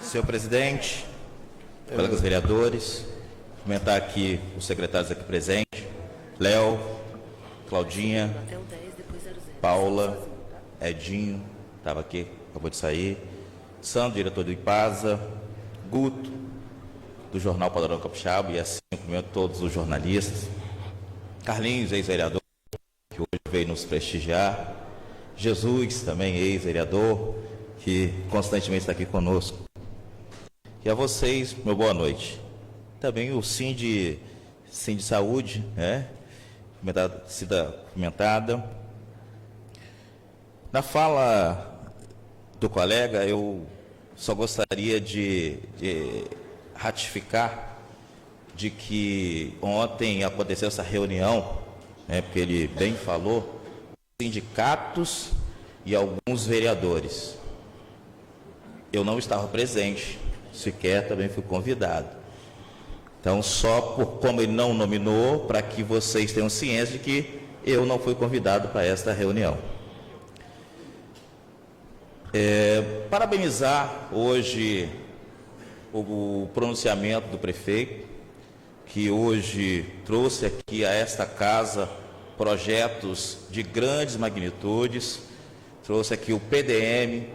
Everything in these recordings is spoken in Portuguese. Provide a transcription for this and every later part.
Senhor presidente, colegas vereadores, cumprimentar aqui os secretários aqui presentes, Léo, Claudinha, Paula, Edinho, estava aqui, acabou de sair, Sandro, diretor do IPASA, Guto, do Jornal Padrão Capixaba, e assim cumprimento todos os jornalistas, Carlinhos, ex-vereador, que hoje veio nos prestigiar, Jesus, também ex-vereador, que constantemente está aqui conosco. E a vocês, meu boa noite. Também o Sim de Saúde, né? Comentada. Na fala do colega, eu só gostaria de ratificar de que ontem aconteceu essa reunião, né, porque ele bem falou, sindicatos e alguns vereadores. Eu não estava presente, sequer também fui convidado. Então, só por como ele não nominou, para que vocês tenham ciência de que eu não fui convidado para esta reunião. Parabenizar hoje o pronunciamento do prefeito, que hoje trouxe aqui a esta casa projetos de grandes magnitudes, trouxe aqui o PDM,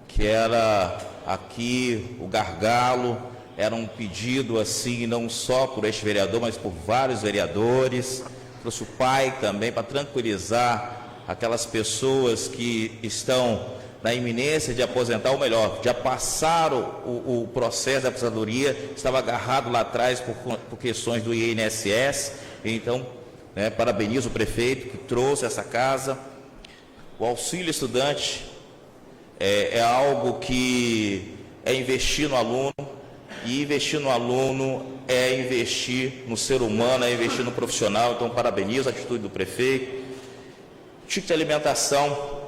que era aqui o gargalo, era um pedido assim, não só por este vereador, mas por vários vereadores, trouxe o PAI também, para tranquilizar aquelas pessoas que estão na iminência de aposentar, ou melhor, já passaram o processo da aposentadoria, estava agarrado lá atrás por questões do INSS. Então, né, parabenizo o prefeito que trouxe essa casa. O auxílio estudante é algo que é investir no aluno, e investir no aluno é investir no ser humano, é investir no profissional. Então, parabenizo a atitude do prefeito. Ticket de alimentação,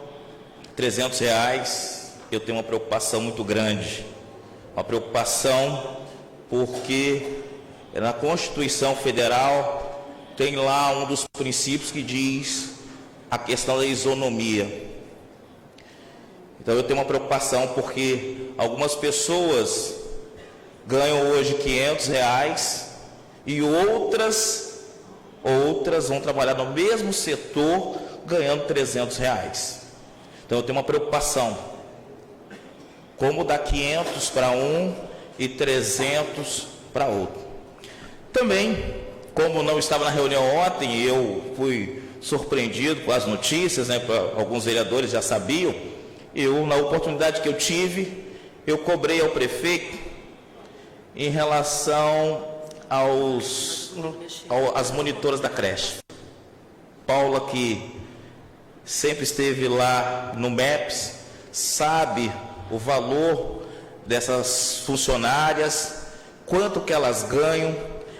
R$300, eu tenho uma preocupação muito grande. Uma preocupação porque na Constituição Federal tem lá um dos princípios que diz a questão da isonomia. Então eu tenho uma preocupação porque algumas pessoas ganham hoje R$500 e outras vão trabalhar no mesmo setor ganhando R$300. Então eu tenho uma preocupação, como dar 500 para um e 300 para outro. Também, como não estava na reunião ontem, eu fui surpreendido com as notícias, né, alguns vereadores já sabiam, na oportunidade que eu tive, eu cobrei ao prefeito em relação às monitoras da creche. Paula, que sempre esteve lá no MEPS, sabe o valor dessas funcionárias, quanto que elas ganham,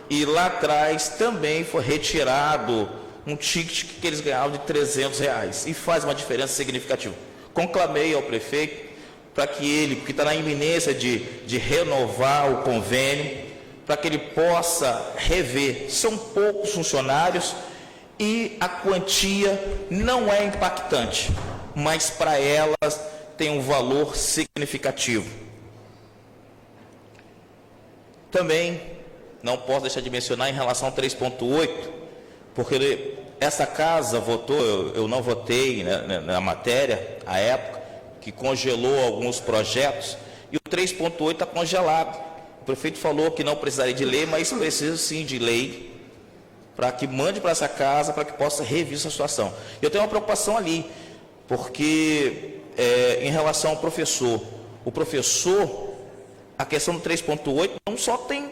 e lá atrás também foi retirado um ticket que eles ganhavam de R$300, e faz uma diferença significativa. Conclamei ao prefeito para que ele, porque está na iminência de renovar o convênio, para que ele possa rever. São poucos funcionários, e a quantia não é impactante, mas para elas tem um valor significativo. Também não posso deixar de mencionar em relação ao 3.8, porque essa casa votou, eu não votei, né, na matéria, à época, que congelou alguns projetos, e o 3.8 está congelado. O prefeito falou que não precisaria de lei, mas precisa sim de lei, para que mande para essa casa, para que possa rever essa situação. Eu tenho uma preocupação ali, porque em relação ao professor, o professor, a questão do 3.8 não só tem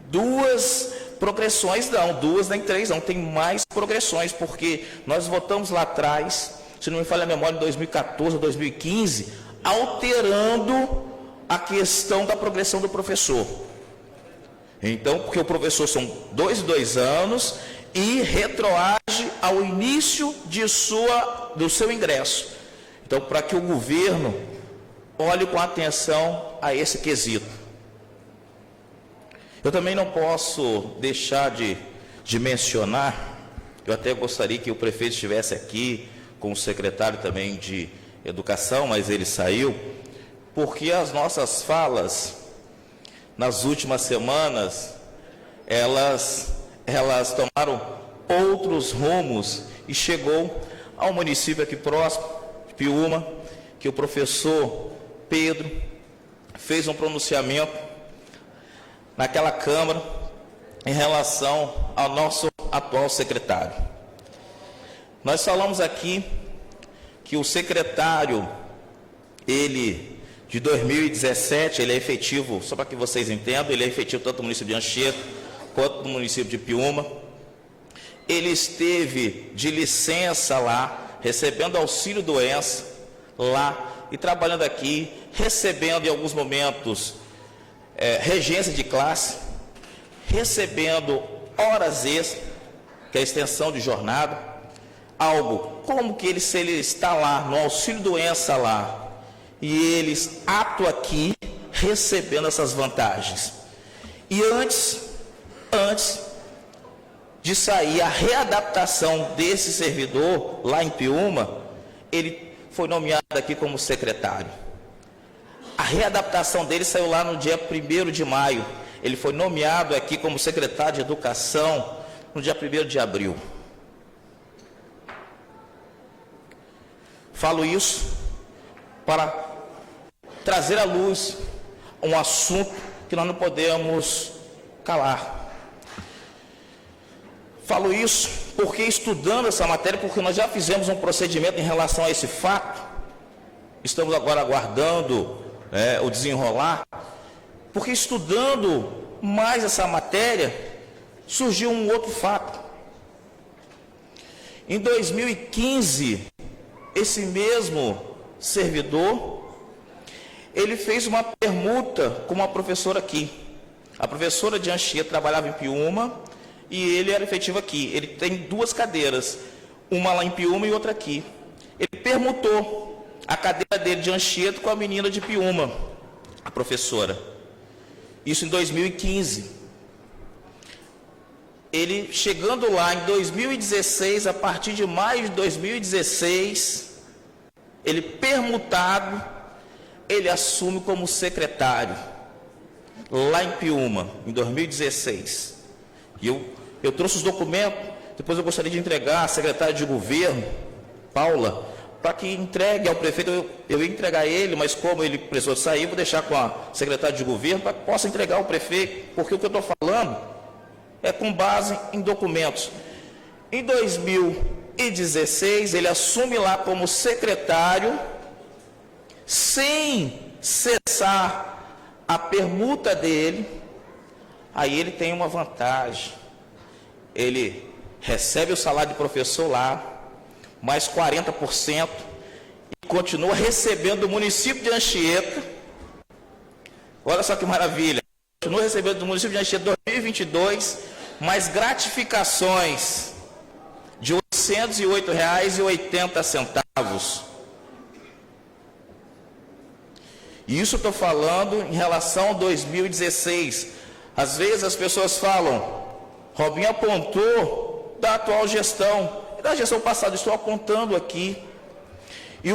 duas progressões, não, duas nem três, não, tem mais progressões, porque nós votamos lá atrás, se não me falha a memória, em 2014 ou 2015, alterando a questão da progressão do professor. Então, porque o professor são 2 anos e retroage ao início do seu ingresso. Então, para que o governo olhe com atenção a esse quesito. Eu também não posso deixar de mencionar, eu até gostaria que o prefeito estivesse aqui, com o secretário também de Educação, mas ele saiu, porque as nossas falas nas últimas semanas, elas tomaram outros rumos e chegou ao município aqui próximo, de Piúma, que o professor Pedro fez um pronunciamento naquela Câmara em relação ao nosso atual secretário. Nós falamos aqui que o secretário, ele, de 2017, ele é efetivo, só para que vocês entendam, ele é efetivo tanto no município de Anchieta quanto no município de Piúma. Ele esteve de licença lá, recebendo auxílio-doença lá e trabalhando aqui, recebendo em alguns momentos regência de classe, recebendo horas extras, que é a extensão de jornada, algo como que ele, se ele está lá no auxílio-doença lá, e eles atuam aqui recebendo essas vantagens. E antes de sair a readaptação desse servidor lá em Piúma, ele foi nomeado aqui como secretário. A readaptação dele saiu lá no dia 1º de maio. Ele foi nomeado aqui como secretário de Educação no dia 1º de abril. Falo isso para trazer à luz um assunto que nós não podemos calar. Falo isso porque, estudando essa matéria, porque nós já fizemos um procedimento em relação a esse fato, estamos agora aguardando o desenrolar, porque estudando mais essa matéria, surgiu um outro fato. Em 2015, esse mesmo servidor, ele fez uma permuta com uma professora aqui. A professora de Anchieta trabalhava em Piúma e ele era efetivo aqui. Ele tem 2 cadeiras, uma lá em Piúma e outra aqui. Ele permutou a cadeira dele de Anchieta com a menina de Piúma, a professora. Isso em 2015. Ele, chegando lá em 2016, a partir de maio de 2016, ele permutado, ele assume como secretário, lá em Piúma, em 2016. E eu trouxe os documentos, depois eu gostaria de entregar à secretária de governo, Paula, para que entregue ao prefeito. Eu ia entregar ele, mas como ele precisou sair, vou deixar com a secretária de governo, para que possa entregar ao prefeito, porque o que eu estou falando é com base em documentos. Em 2016, ele assume lá como secretário, sem cessar a permuta dele. Aí ele tem uma vantagem, ele recebe o salário de professor lá, mais 40%, e continua recebendo do município de Anchieta. Olha só que maravilha, continua recebendo do município de Anchieta 2022, mais gratificações de R$ 808,80. Isso eu estou falando em relação a 2016. Às vezes as pessoas falam, Robinho apontou da atual gestão, da gestão passada, estou apontando aqui. E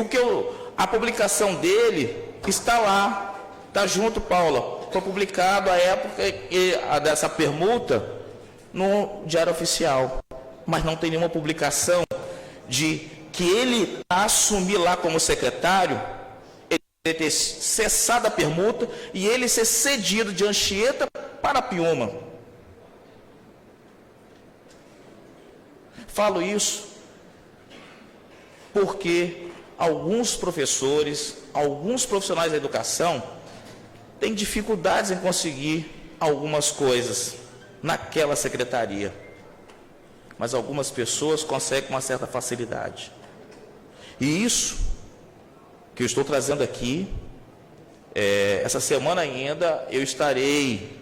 a publicação dele está lá, está junto, Paula, foi publicado a época dessa permuta no Diário Oficial, mas não tem nenhuma publicação de que ele assumir lá como secretário, ele ter cessado a permuta e ele ser cedido de Anchieta para Piúma. Falo isso porque alguns professores, alguns profissionais da educação têm dificuldades em conseguir algumas coisas naquela secretaria, mas algumas pessoas conseguem com uma certa facilidade. E isso que eu estou trazendo aqui, essa semana ainda eu estarei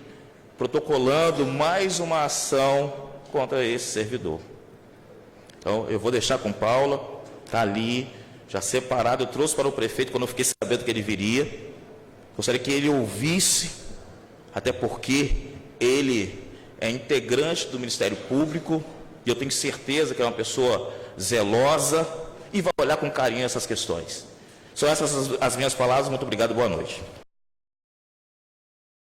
protocolando mais uma ação contra esse servidor. Então, eu vou deixar com Paula, está ali, já separado, eu trouxe para o prefeito quando eu fiquei sabendo que ele viria. Gostaria que ele ouvisse, até porque ele é integrante do Ministério Público, e eu tenho certeza que é uma pessoa zelosa e vai olhar com carinho essas questões. São essas as minhas palavras, muito obrigado, boa noite.